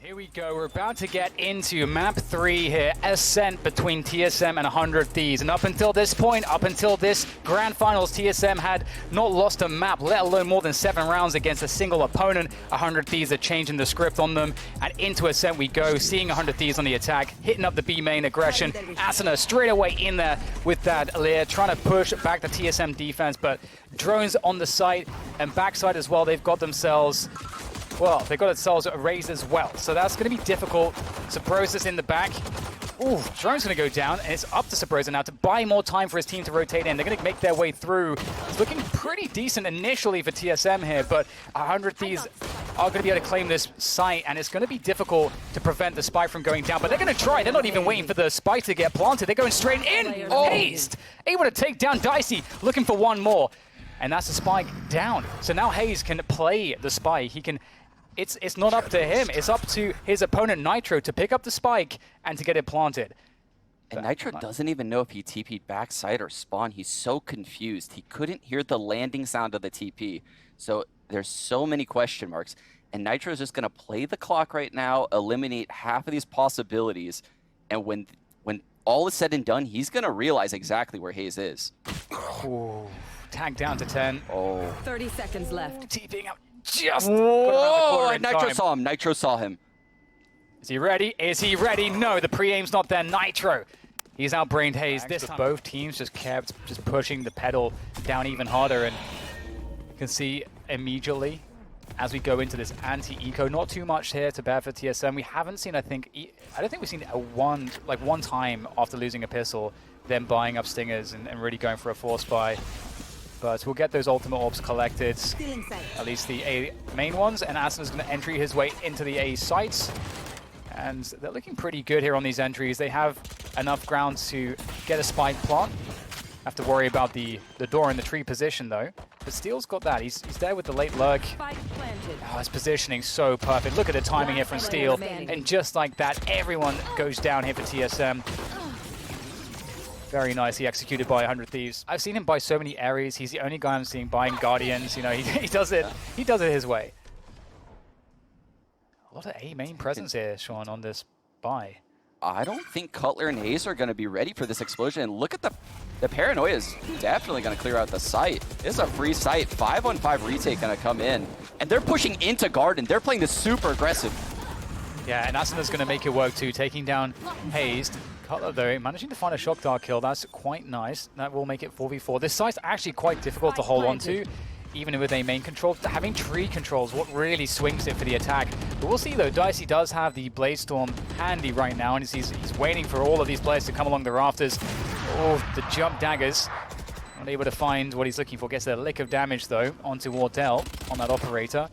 Here we go, we're about to get into map 3 here, Ascent between TSM and 100 Thieves. And up until this point, up until this grand finals, TSM had not lost a map, let alone more than 7 rounds against a single opponent. 100 Thieves are changing the script on them, and into Ascent we go, seeing 100 Thieves on the attack, hitting up the B main aggression. Asuna straight away in there with that Lear, trying to push back the TSM defense, but drones on the site and backside as well, they've got themselves... Well, they got themselves a raise as well, so that's going to be difficult. Sabrosa's in the back. Ooh, drone's going to go down, and it's up to Sabrosa now to buy more time for his team to rotate in. They're going to make their way through. It's looking pretty decent initially for TSM here, but 100 Thieves are going to be able to claim this site, and it's going to be difficult to prevent the spike from going down. But they're going to try. They're not even waiting for the spike to get planted. They're going straight in. Oh. Hazed, able to take down Dicey, looking for one more. And that's the spike down. So now Hayes can play the spike. He can... It's not up to him, it's up to his opponent Nitro to pick up the spike and to get it planted. And Nitro doesn't even know if he TP'd backside or spawn. He's so confused. He couldn't hear the landing sound of the TP. So there's so many question marks. And Nitro is just going to play the clock right now, eliminate half of these possibilities. And when all is said and done, he's going to realize exactly where Hayes is. Ooh, tag down to 10. Oh. 30 seconds left. TPing out. Just Whoa! Nitro saw him. Nitro saw him. Is he ready? Is he ready? No, the pre-aim's not there. Nitro. He's outbrained Hayes this time. Both teams just kept pushing the pedal down even harder, and you can see immediately as we go into this anti-eco, not too much here to bear for TSM. We haven't seen, I don't think we've seen one time after losing a pistol, them buying up stingers and really going for a force buy. But we'll get those ultimate orbs collected, at least the A main ones, and Asuna's going to entry his way into the A sites. And they're looking pretty good here on these entries. They have enough ground to get a spike plant. Have to worry about the door in the tree position though. But Steel's got that. He's there with the late lurk. Oh, his positioning so perfect. Look at the timing here from Steel. And just like that, everyone goes down here for TSM. Very nicely executed by 100 Thieves. I've seen him buy so many Ares. He's the only guy I'm seeing buying Guardians. You know, he does it. He does it his way. A lot of A main presence here, Sean, on this buy. I don't think Cutler and Hayes are going to be ready for this explosion. And look at the paranoia is definitely going to clear out the site. This is a free site. 5-on-5 retake going to come in, and they're pushing into Garden. They're playing this super aggressive. Yeah, and Asuna's going to make it work too, taking down Hayes. Cutler, though, managing to find a shock dart kill. That's quite nice. That will make it 4v4. This site's actually quite difficult to hold on to, even with a main control. Having tree controls what really swings it for the attack. But we'll see, though. Dicey does have the Blaze Storm handy right now, and he's waiting for all of these players to come along the rafters. Oh, the jump daggers. Not able to find what he's looking for. Gets a lick of damage, though, onto Wardell on that operator.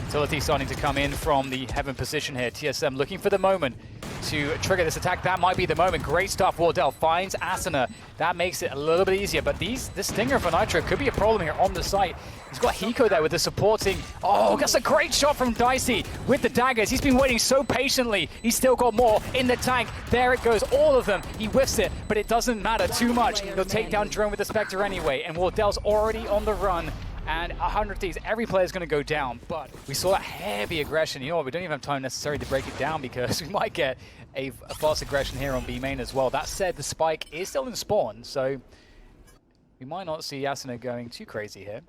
Utility starting to come in from the heaven position here. TSM looking for the moment to trigger this attack. That might be the moment. Great stuff. Wardell finds Asuna. That makes it a little bit easier, but this stinger for Nitro could be a problem here on the site. He's got Hiko there with the supporting. Oh, that's a great shot from Dicey with the daggers. He's been waiting so patiently. He's still got more in the tank. There it goes. All of them. He whiffs it, but it doesn't matter too much. He'll take down Drone with the Spectre anyway, and Wardell's already on the run. And 100 Thieves, every player's going to go down, but we saw that heavy aggression. You know what, we don't even have time necessarily to break it down because we might get a fast aggression here on B main as well. That said, the spike is still in spawn, so we might not see Asuna going too crazy here.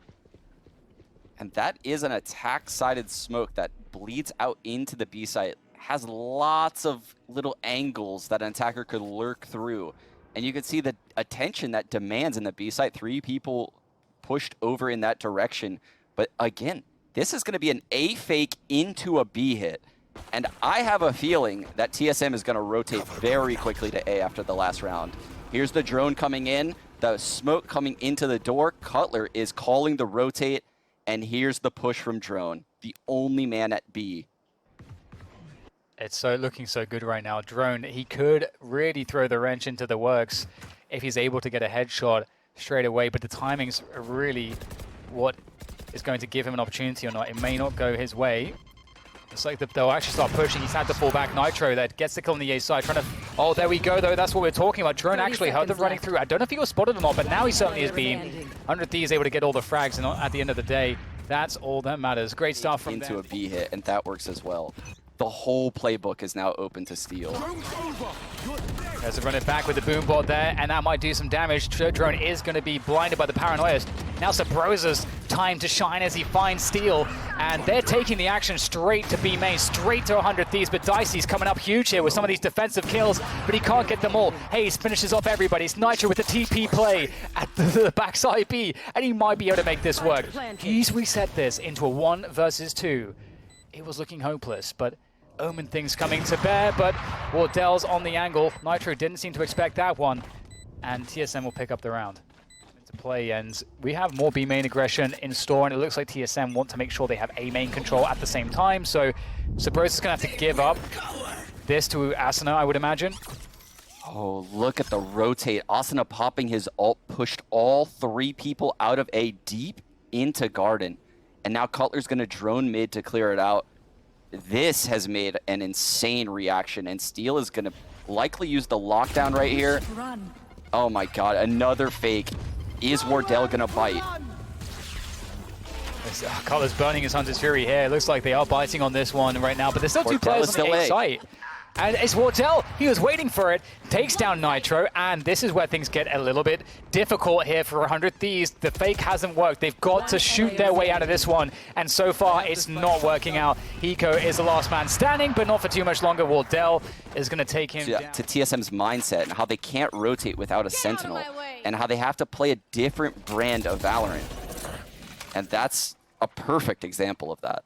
And that is an attack-sided smoke that bleeds out into the B site. Has lots of little angles that an attacker could lurk through. And you can see the attention that demands in the B site. 3 people pushed over in that direction. But again, this is going to be an A fake into a B hit. And I have a feeling that TSM is going to rotate very quickly to A after the last round. Here's the drone coming in, the smoke coming into the door. Cutler is calling the rotate, and here's the push from Drone, the only man at B. It's looking so good right now. Drone, he could really throw the wrench into the works if he's able to get a headshot straight away, but the timing's really what is going to give him an opportunity or not. It may not go his way. It's like they'll actually start pushing. He's had to fall back. Nitro that gets the kill on the A side. Trying to... Oh, there we go, though. That's what we're talking about. Drone actually heard them running through. I don't know if he was spotted or not, but now he certainly has been. 100 Thieves able to get all the frags, and at the end of the day, that's all that matters. Great stuff from into a B hit, and that works as well. the whole playbook is now open to Steel. There's a run it back with the boom bot there, and that might do some damage. Drone is going to be blinded by the paranoia. Now Sabrosa's time to shine as he finds Steel, and they're taking the action straight to B main, straight to 100 Thieves, but Dicey's coming up huge here with some of these defensive kills, but he can't get them all. Hayes finishes off everybody. It's Nitro with the TP play at the backside B, and he might be able to make this work. He's reset this into a 1 versus 2. It was looking hopeless, but Omen things coming to bear, but Wardell's on the angle. Nitro didn't seem to expect that one, and TSM will pick up the round. Into play, and we have more B main aggression in store, and it looks like TSM want to make sure they have A main control at the same time, so Sabrosa's going to have to give up this to Asuna, I would imagine. Oh, look at the rotate. Asuna popping his ult, pushed all 3 people out of A deep into Garden. And now Cutler's going to drone mid to clear it out. This has made an insane reaction, and Steel is going to likely use the lockdown right here. Oh my god, another fake. Is Wardell going to bite? Cutler's burning his Hunter's Fury here. It looks like they are biting on this one right now, but there's still 2 players on the A site. And it's Wardell. He was waiting for it. Takes down Nitro, and this is where things get a little bit difficult here for 100 Thieves. The fake hasn't worked. They've got to shoot their way out of this one, and so far it's not working out. Hiko is the last man standing, but not for too much longer. Wardell is going to take him down. To TSM's mindset and how they can't rotate without a Sentinel, and how they have to play a different brand of Valorant. And that's a perfect example of that.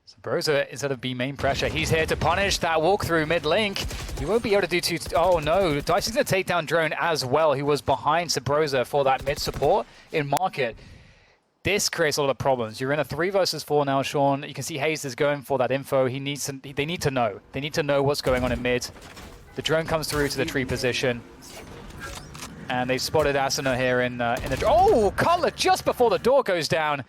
Sabrosa, instead of B main pressure, he's here to punish that walkthrough mid-link. He won't be able to do too... Oh no, Dicey's going to take down Drone as well. He was behind Sabrosa for that mid support in market. This creates a lot of problems. You're in a 3 versus 4 now, Sean. You can see Hayes is going for that info. They need to know. They need to know what's going on in mid. The drone comes through to the tree position. And they've spotted Asuna here in the... Oh, Cutler just before the door goes down.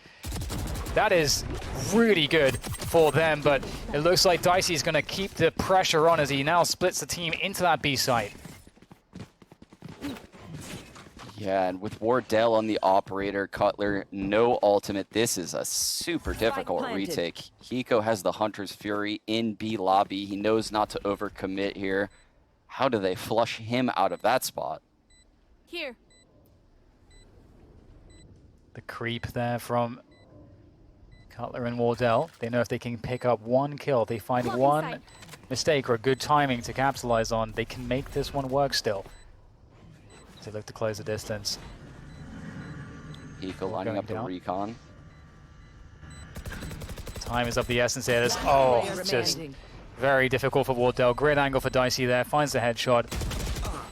That is really good for them, but it looks like Dicey is going to keep the pressure on as he now splits the team into that B site. Yeah, and with Wardell on the operator, Cutler, no ultimate. This is a super difficult retake. Hiko has the Hunter's Fury in B lobby. He knows not to overcommit here. How do they flush him out of that spot? Here. The creep there from Cutler and Wardell. They know if they can pick up 1 kill, they find one mistake or good timing to capitalize on, they can make this one work still. They look to close the distance. Hiko lining up the recon. Time is of the essence here. Just very difficult for Wardell. Great angle for Dicey there. Finds the headshot.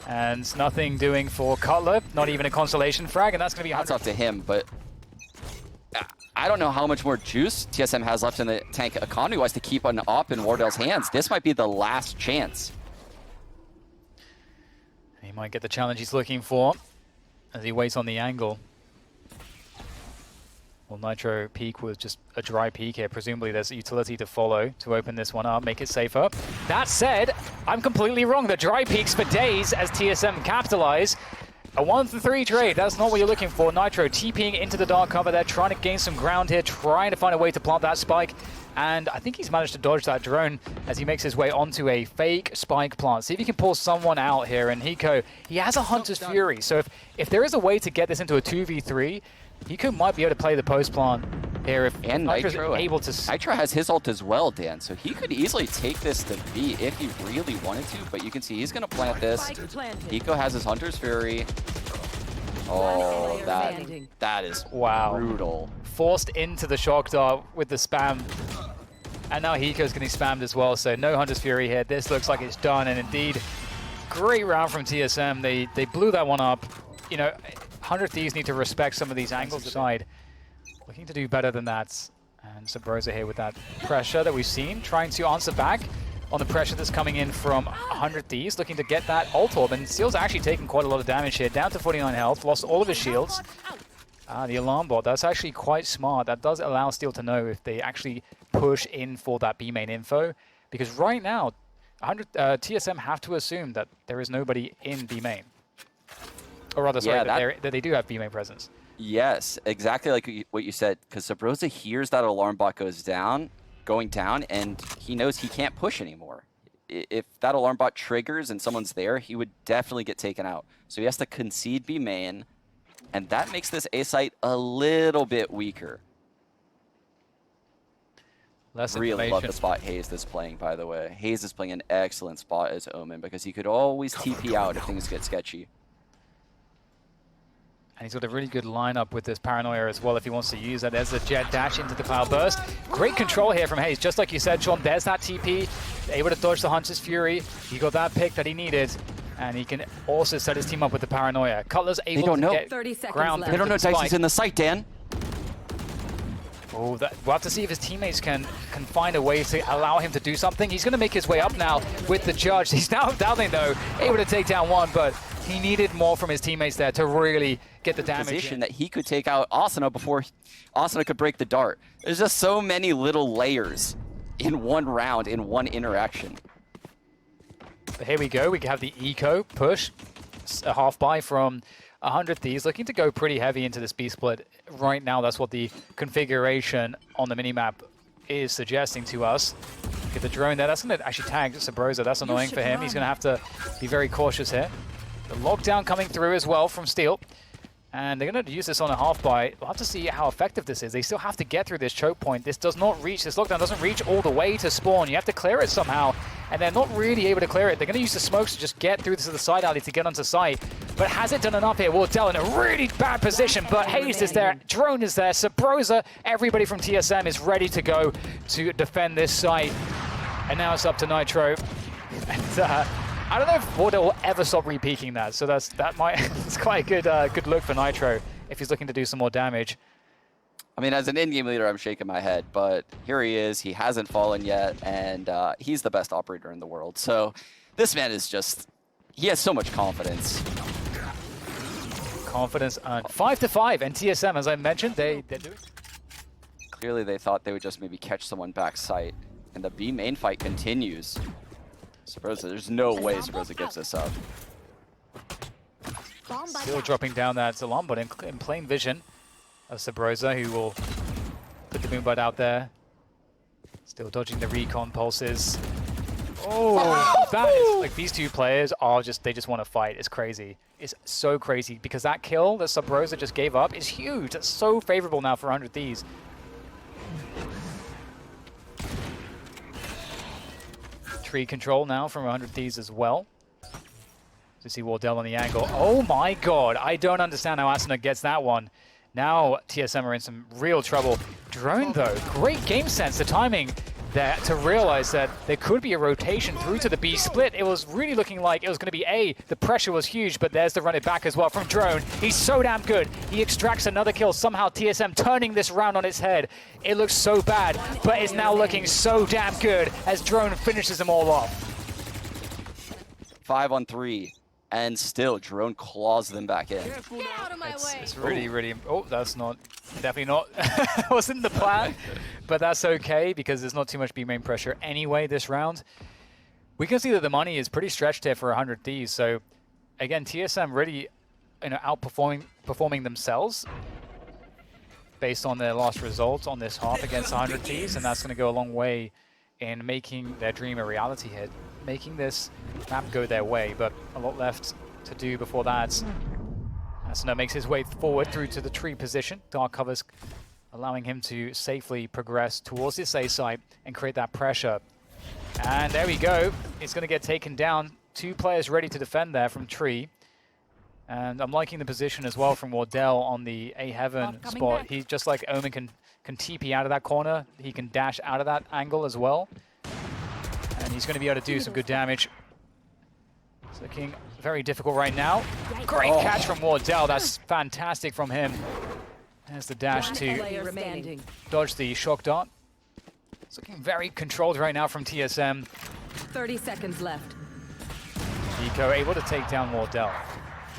And nothing doing for Cutler. Not even a consolation frag, and that's going to be... That's up to him, but... I don't know how much more juice TSM has left in the tank economy-wise to keep an op in Wardell's hands. This might be the last chance. He might get the challenge he's looking for as he waits on the angle. Well, Nitro peek was just a dry peek here. Presumably there's a utility to follow to open this one up, make it safer. That said, I'm completely wrong. The dry peeks for days as TSM capitalize. A 1-3 trade, that's not what you're looking for. Nitro TPing into the dark cover there, trying to gain some ground here, trying to find a way to plant that spike. And I think he's managed to dodge that drone as he makes his way onto a fake spike plant. See if he can pull someone out here. And Hiko, he has a Hunter's Fury. So if there is a way to get this into a 2v3, Hiko might be able to play the post plant here if Nitro is able to... Nitro has his ult as well, Dan, so he could easily take this to B if he really wanted to, but you can see he's going to plant this. Hiko has his Hunter's Fury. Oh, that is brutal. Forced into the shock dart with the spam. And now Hiko's getting spammed as well, so no Hunter's Fury here. This looks like it's done, and indeed, great round from TSM. They blew that one up. You know, 100 Thieves need to respect some of these angles aside. Looking to do better than that. And Sabrosa here with that pressure that we've seen, trying to answer back on the pressure that's coming in from 100 Thieves, looking to get that ult orb. And Steel's actually taking quite a lot of damage here, down to 49 health, lost all of his shields. The alarm bot, that's actually quite smart. That does allow Steel to know if they actually push in for that B main info. Because right now, TSM have to assume that there is nobody in B main. Or rather, sorry, that they do have B main presence. Yes, exactly like what you said. Because Sabrosa hears that alarm bot goes down, going down, and he knows he can't push anymore. If that alarm bot triggers and someone's there, he would definitely get taken out. So he has to concede B main, and that makes this A site a little bit weaker. Really love the spot Hayes is playing, by the way. Hayes is playing an excellent spot as Omen because he could always TP out if things get sketchy. And he's got a really good lineup with this Paranoia as well if he wants to use that. There's a jet dash into the Cloud Burst. Great control here from Hayes. Just like you said, Sean, there's that TP. Able to dodge the Hunter's Fury. He got that pick that he needed. And he can also set his team up with the Paranoia. Cutler's able to get ground. They don't know Dicey's in the site, Dan. Oh, we'll have to see if his teammates can find a way to allow him to do something. He's going to make his way up now with the Judge. He's now down there, though, able to take down one, but he needed more from his teammates there to really get the damage position that he could take out Asuna before Asuna could break the dart. There's just so many little layers in one round, in one interaction. But here we go. We have the eco push, a half buy from 100 Thieves, looking to go pretty heavy into this B split. Right now, that's what the configuration on the minimap is suggesting to us. Get the drone there. That's going to actually tag Sabrosa. That's annoying for him. He's going to have to be very cautious here. The lockdown coming through as well from Steel. And they're going to use this on a half buy. We'll have to see how effective this is. They still have to get through this choke point. This lockdown doesn't reach all the way to spawn. You have to clear it somehow. And they're not really able to clear it. They're going to use the smokes to just get through to the side alley to get onto site. But has it done enough here? Wardell in a really bad position, but Hayes is there. Drone is there. Sabrosa, everybody from TSM is ready to go to defend this site. And now it's up to Nitro. And, I don't know if Wardell will ever stop repeaking that, so it's quite a good look for Nitro if he's looking to do some more damage. I mean, as an in-game leader, I'm shaking my head, but here he is. He hasn't fallen yet, and he's the best operator in the world. So this man is he has so much confidence. Confidence earned. 5-5, and TSM, as I mentioned, they're doing. Clearly, they thought they would just maybe catch someone back site, and the B main fight continues. Sabrosa, there's no way Sabrosa gives this up. Still dropping down that alarm bot in plain vision of Sabrosa, who will put the Moonbird out there. Still dodging the recon pulses. Oh, that is, like, these two players are they just want to fight. It's crazy. It's so crazy because that kill that Sabrosa just gave up is huge. That's so favorable now for 100 Thieves. Tree control now from 100 Thieves as well. To see Wardell on the angle. Oh my god, I don't understand how Asuna gets that one. Now TSM are in some real trouble. Drone though, great game sense, the timing there to realize that there could be a rotation through to the B split. It was really looking like it was going to be A. The pressure was huge, but there's the run it back as well from Drone. He's so damn good. He extracts another kill. Somehow TSM turning this round on its head. It looks so bad, but it's now looking so damn good as Drone finishes them all off. 5 on 3, and still Drone claws them back in. It's really, really... Oh, that's definitely not wasn't the plan, but that's okay because there's not too much B main pressure anyway this round. We can see that the money is pretty stretched here for 100 Thieves. So again, TSM really, outperforming themselves based on their last results on this half against 100 Thieves, and that's going to go a long way in making their dream a reality here, making this map go their way. But a lot left to do before that. Asuna makes his way forward through to the tree position. Dark covers allowing him to safely progress towards this A site and create that pressure. And there we go. It's going to get taken down. 2 players ready to defend there from tree. And I'm liking the position as well from Wardell on the A Heaven spot. He, just like Omen, can TP out of that corner. He can dash out of that angle as well. And he's going to be able to do some good damage. It's looking very difficult right now. Great catch from Wardell. That's fantastic from him. There's the dash to dodge the shock dart. It's looking very controlled right now from TSM. 30 seconds left. Eco able to take down Wardell.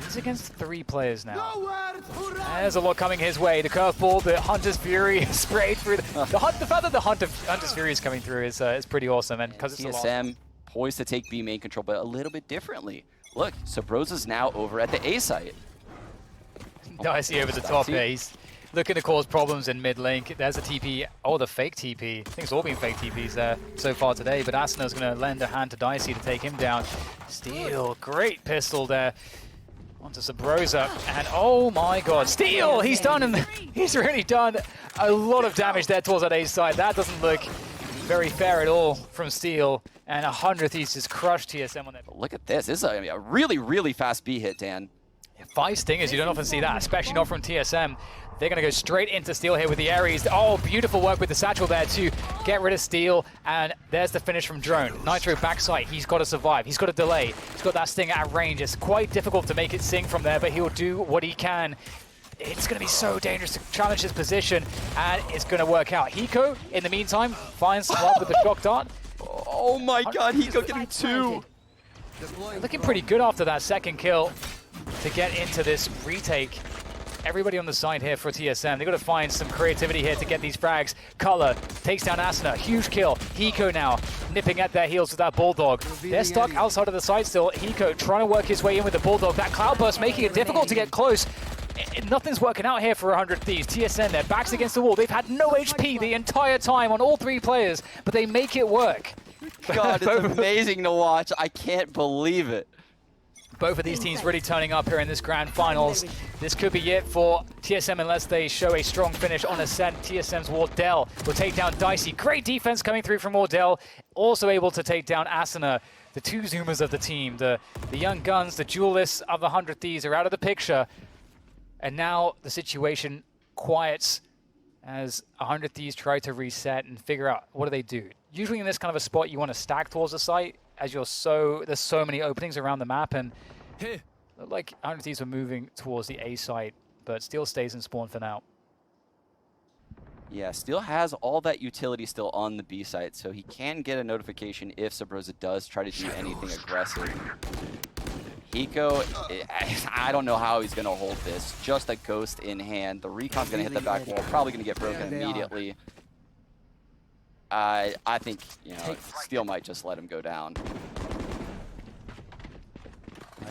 He's against 3 players now. There's a lot coming his way. The curveball, the Hunter's Fury sprayed through. The fact that the Hunter's Fury is coming through is pretty awesome. And because it's TSM poised to take B main control, but a little bit differently. Look, Sabrosa's now over at the A site. Dicey over the top here. looking to cause problems in mid lane. There's a TP, oh, the fake TP. I think it's all been fake TPs there so far today, but Asna's going to lend a hand to Dicey to take him down. Steel, great pistol there. Onto Sabrosa, and oh my god, Steel! He's done him! He's really done a lot of damage there towards that A side. That doesn't look very fair at all from Steel, and 100 Thieves just crushed TSM on that. Look at this. This is a really, really fast B hit, Dan. 5 stingers, you don't often see that, especially not from TSM. They're going to go straight into Steel here with the Ares. Oh, beautiful work with the satchel there to get rid of Steel. And there's the finish from Drone. Nitro backside. He's got to survive. He's got to delay. He's got that sting at range. It's quite difficult to make it sing from there, but he'll do what he can. It's going to be so dangerous to challenge his position, and it's going to work out. Hiko, in the meantime, finds Swap with the shock dart. Oh my god, Hiko getting 2. Looking pretty good after that second kill to get into this retake. Everybody on the side here for TSM. They've got to find some creativity here to get these frags. Color takes down Asuna. Huge kill. Hiko now nipping at their heels with that Bulldog. They're stuck outside of the side still. Hiko trying to work his way in with the Bulldog. That Cloudburst making it difficult to get close. Nothing's working out here for 100 Thieves. TSM, their backs against the wall. They've had no HP the entire time on all 3 players, but they make it work. God, it's amazing to watch. I can't believe it. Both of these teams really turning up here in this grand finals. This could be it for TSM unless they show a strong finish on Ascent. TSM's Wardell will take down Dicey. Great defense coming through from Wardell. Also able to take down Asuna. The 2 Zoomers of the team, the young guns, the duelists of 100 Thieves are out of the picture. And now the situation quiets as 100 Thieves try to reset and figure out what do they do. Usually in this kind of a spot, you want to stack towards the site as there's so many openings around the map, and looked like 100 Thieves were moving towards the A site, but Steel stays in spawn for now. Yeah, Steel has all that utility still on the B site, so he can get a notification if Sabrosa does try to do anything aggressive. Hiko, I don't know how he's going to hold this. Just a ghost in hand. The Recon's going to hit the back wall, probably going to get broken immediately. I think, you know, Steel might just let him go down.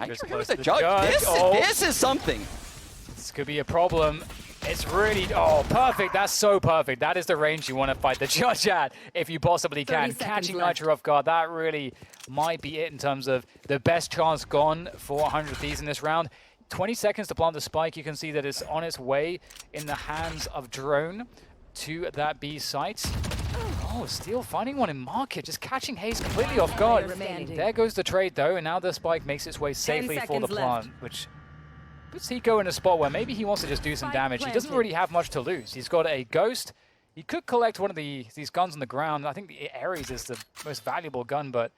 Here's the judge. This is something. This could be a problem. It's really, oh, perfect. That's so perfect. That is the range you want to fight the judge at if you possibly can. Catching Nitro off guard, that really might be it in terms of the best chance gone for 100 Thieves in this round. 20 seconds to plant the spike. You can see that it's on its way in the hands of Drone to that B site. Oh, Steel finding one in market, just catching Hayes completely off guard. There goes the trade though, and now the spike makes its way safely for the plant, which puts Hiko in a spot where maybe he wants to just do some damage. He doesn't really have much to lose. He's got a Ghost. He could collect one of these guns on the ground. I think the Ares is the most valuable gun, but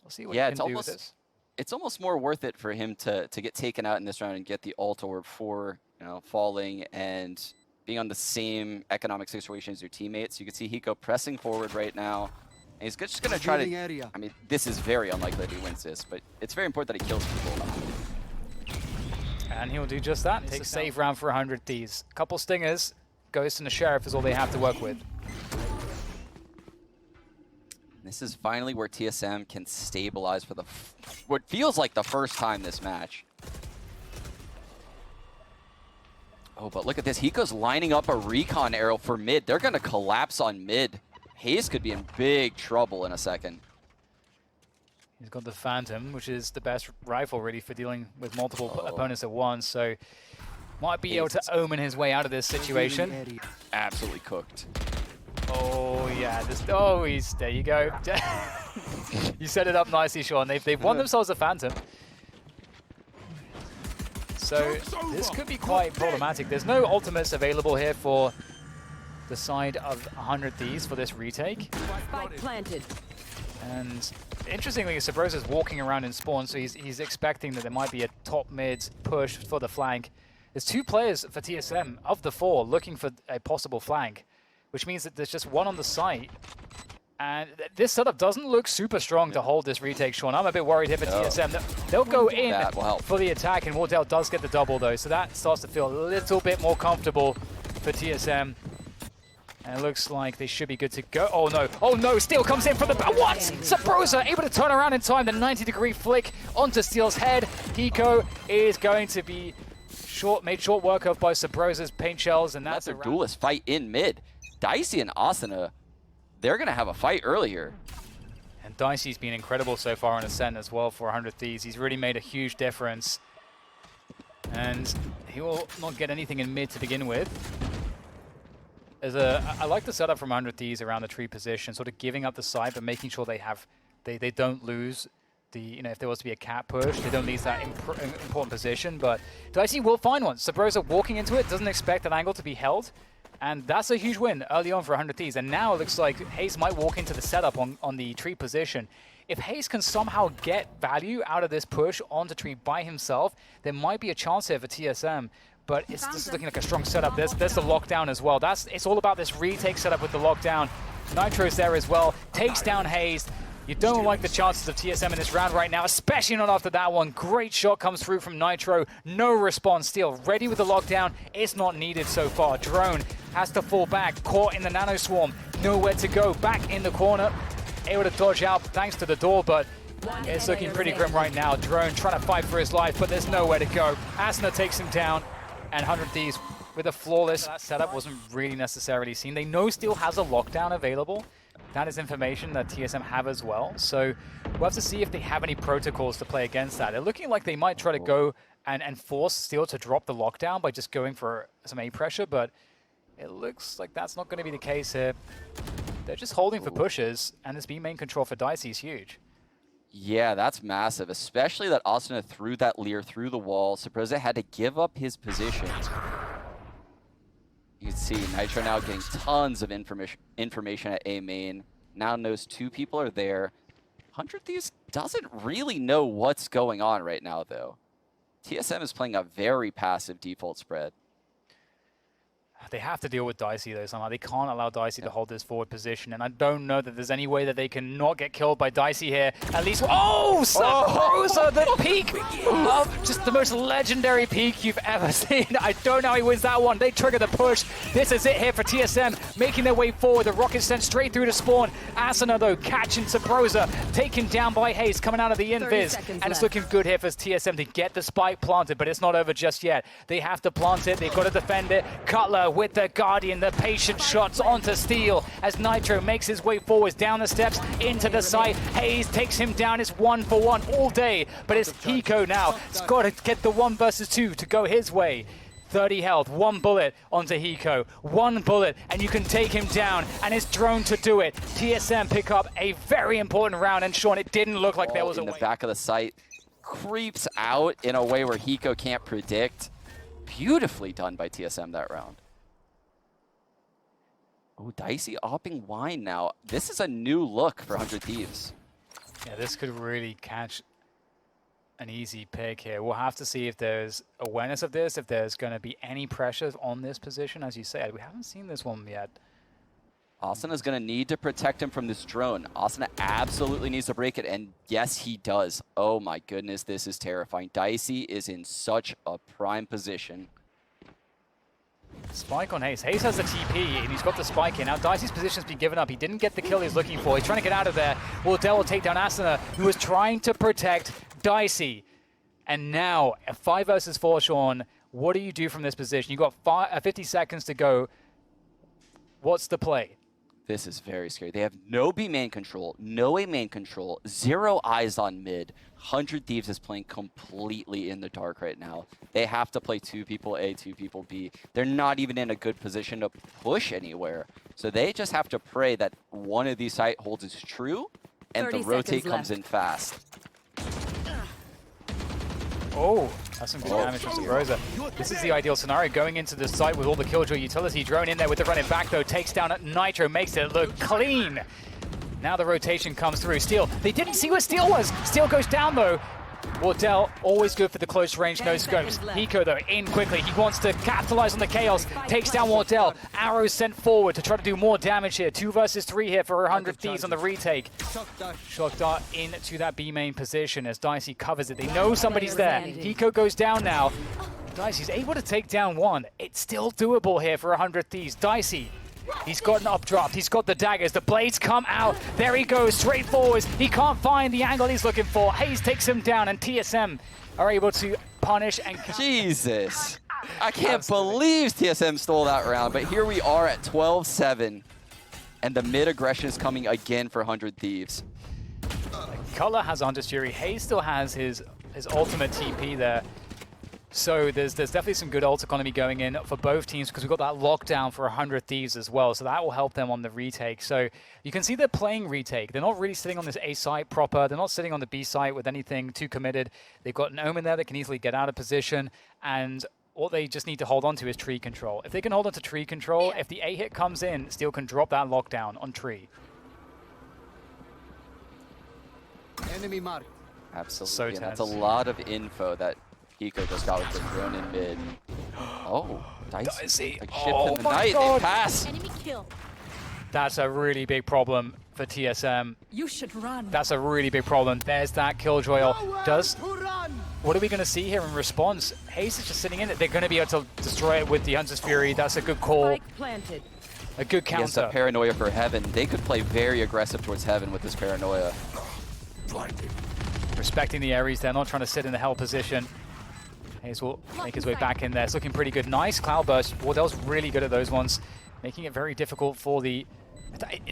we'll see what he can do with this. It's almost more worth it for him to get taken out in this round and get the ult orb for, you know, falling and being on the same economic situation as your teammates. You can see Hiko pressing forward right now. And he's just going to try to, I mean, this is very unlikely that he wins this, but it's very important that he kills people. And he'll do just that. Take a save round for 100 Thieves. Couple stingers, Ghost and the Sheriff is all they have to work with. This is finally where TSM can stabilize for what feels like the first time this match. Oh, but look at this. Hiko's lining up a recon arrow for mid. They're going to collapse on mid. Hayes could be in big trouble in a second. He's got the Phantom, which is the best rifle really for dealing with multiple opponents at once, so might be able to omen his way out of this situation. Absolutely cooked. Oh yeah, there you go. You set it up nicely, Sean. They've won themselves a Phantom. So this could be quite problematic. There's no ultimates available here for the side of 100 Thieves for this retake. Spike planted. And interestingly, Sabrosa's walking around in spawn, so he's expecting that there might be a top mid push for the flank. There's 2 players for TSM of the 4 looking for a possible flank, which means that there's just one on the site. And this setup doesn't look super strong to hold this retake, Sean. I'm a bit worried here for TSM. They'll go in for the attack, and Wardell does get the double though, so that starts to feel a little bit more comfortable for TSM. And it looks like they should be good to go. Oh no, oh no, Steel comes in from the back. What? Sabrosa able to turn around in time, the 90-degree flick onto Steel's head. Hiko is going to be made short work of by Sabrosa's paint shells, and Let that's their a round. duelist fight in mid. Dicey and Asuna, they're going to have a fight earlier. And Dicey's been incredible so far on Ascent as well for 100 Thieves. He's really made a huge difference. And he will not get anything in mid to begin with. I like the setup from 100 Thieves around the tree position, sort of giving up the side, but making sure they don't lose the, if there was to be a cat push, they don't lose that important position. But Dicey will find one. Sabrosa walking into it, doesn't expect that angle to be held. And that's a huge win early on for 100 Thieves. And now it looks like Hayes might walk into the setup on the tree position. If Hayes can somehow get value out of this push onto tree by himself, there might be a chance here for TSM. But this is looking like a strong setup. There's the lockdown as well. It's all about this retake setup with the lockdown. Nitro's there as well. Takes down Hayes. You don't like the chances of TSM in this round right now, especially not after that one. Great shot comes through from Nitro. No response still. Ready with the lockdown. It's not needed so far. Drone has to fall back. Caught in the nano swarm. Nowhere to go. Back in the corner. Able to dodge out thanks to the door, but it's looking pretty grim right now. Drone trying to fight for his life, but there's nowhere to go. Asuna takes him down, and 100 Thieves with a flawless setup wasn't really necessarily seen. They know Steel has a lockdown available. That is information that TSM have as well. So we'll have to see if they have any protocols to play against that. They're looking like they might try to go and force Steel to drop the lockdown by just going for some A pressure, but it looks like that's not going to be the case here. They're just holding for pushes, and this B main control for Dicey is huge. Yeah, that's massive, especially that Asuna threw that Leer through the wall. Sabrosa had to give up his position. You can see Nitro now getting tons of information at A main. Now knows two people are there. 100 Thieves doesn't really know what's going on right now, though. TSM is playing a very passive default spread. They have to deal with Dicey, though, somehow. They can't allow Dicey to hold this forward position, and I don't know that there's any way that they can not get killed by Dicey here. At least... Oh! Sabrosa, the peak of just the most legendary peak you've ever seen. I don't know how he wins that one. They trigger the push. This is it here for TSM, making their way forward. The rocket sent straight through to spawn. Asuna, though, catching Sabrosa, taken down by Hayes, coming out of the invis. And it's looking good here for TSM to get the spike planted, but it's not over just yet. They have to plant it. They've got to defend it. Cutler with the Guardian, the patient shots onto Steel as Nitro makes his way forwards down the steps into the site. Hayes takes him down. It's 1-for-1 all day, but it's Hiko now. It's got to get the 1 versus 2 to go his way. 30 health, 1 bullet onto Hiko. 1 bullet, and you can take him down, and it's Drone to do it. TSM pick up a very important round, and Sean, it didn't look like there was a way. In the back of the site, creeps out in a way where Hiko can't predict. Beautifully done by TSM that round. Oh, Dicey opting wine now. This is a new look for 100 Thieves. Yeah, this could really catch an easy pick here. We'll have to see if there's awareness of this, if there's going to be any pressure on this position. As you said, we haven't seen this one yet. Asuna's going to need to protect him from this drone. Asuna absolutely needs to break it, and yes, he does. Oh my goodness, this is terrifying. Dicey is in such a prime position. Spike on Hayes. Hayes has the TP, and he's got the spike in. Now Dicey's position's been given up. He didn't get the kill he's looking for. He's trying to get out of there. Wardell will take down Asuna, who was trying to protect Dicey. And now, a 5 versus 4, Sean. What do you do from this position? You've got 50 seconds to go. What's the play? This is very scary. They have no B main control, no A main control, 0 eyes on mid. 100 Thieves is playing completely in the dark right now. They have to play 2 people A, 2 people B. They're not even in a good position to push anywhere. So they just have to pray that one of these site holds is true and the rotate comes in fast. Oh, that's some good damage from Sabrosa. This is the ideal scenario, going into the site with all the Killjoy utility. Drone in there with the running back, though. Takes down Nitro, makes it look clean. Now the rotation comes through. Steel, they didn't see where Steel was. Steel goes down, though. Wardell, always good for the close range, no scopes. Hiko, though, in quickly. He wants to capitalize on the chaos. Takes down Wardell. Arrows sent forward to try to do more damage here. 2 versus 3 here for 100 Thieves on the retake. Shock dart into that B main position as Dicey covers it. They know somebody's there. Hiko goes down now. Dicey's able to take down 1. It's still doable here for 100 Thieves. Dicey, he's got an up drop. He's got the daggers. The blades come out. There he goes, straight forwards. He can't find the angle he's looking for. Hayes takes him down, and TSM are able to punish and... Jesus. I can't Absolutely. believe TSM stole that round, but here we are at 12-7, and the mid aggression is coming again for 100 Thieves. Cutler has Hunter's Fury. Hayes still has his ultimate TP there. So there's definitely some good ult economy going in for both teams because we've got that lockdown for 100 Thieves as well. So that will help them on the retake. So you can see they're playing retake. They're not really sitting on this A site proper. They're not sitting on the B site with anything too committed. They've got an Omen there that can easily get out of position. And what they just need to hold on to is tree control. If they can hold on to tree control, if the A hit comes in, Steel can drop that lockdown on tree. Enemy marked. Absolutely, So and that's a tense. lot of info that Hiko just got with the drone in mid. Oh, Dicey. Dicey. Like ship Oh in the my night, God. they pass. Enemy kill. That's a really big problem for TSM. You should run. That's a really big problem. There's that Killjoy. What are we going to see here in response? Hayes is just sitting in it. They're going to be able to destroy it with the Hunter's Fury. That's a good call. Spike planted. A good Against a counter. paranoia for Heaven. They could play very aggressive towards Heaven with this paranoia. Respecting the Ares. They're not trying to sit in the hell position. Hayes will make his way back in there. It's looking pretty good. Nice Cloudburst. Wardell's really good at those ones, making it very difficult for the...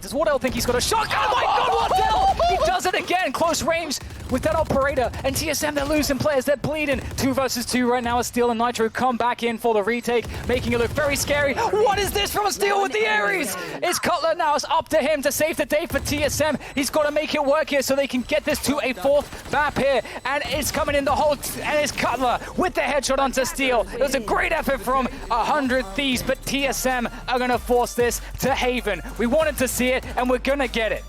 Does Wardell think he's got a shot? Oh my God, Wardell! He does it again, close range with that operator. And TSM, they're losing players, they're bleeding. 2 versus 2 right now as Steel and Nitro come back in for the retake, making it look very scary. What is this from Steel with the Ares? It's Cutler now, it's up to him to save the day for TSM. He's got to make it work here so they can get this to a 4th map here. And it's coming in the hole, and it's Cutler with the headshot onto Steel. It was a great effort from 100 Thieves, but TSM are going to force this to Haven. We wanted to see it, and we're going to get it.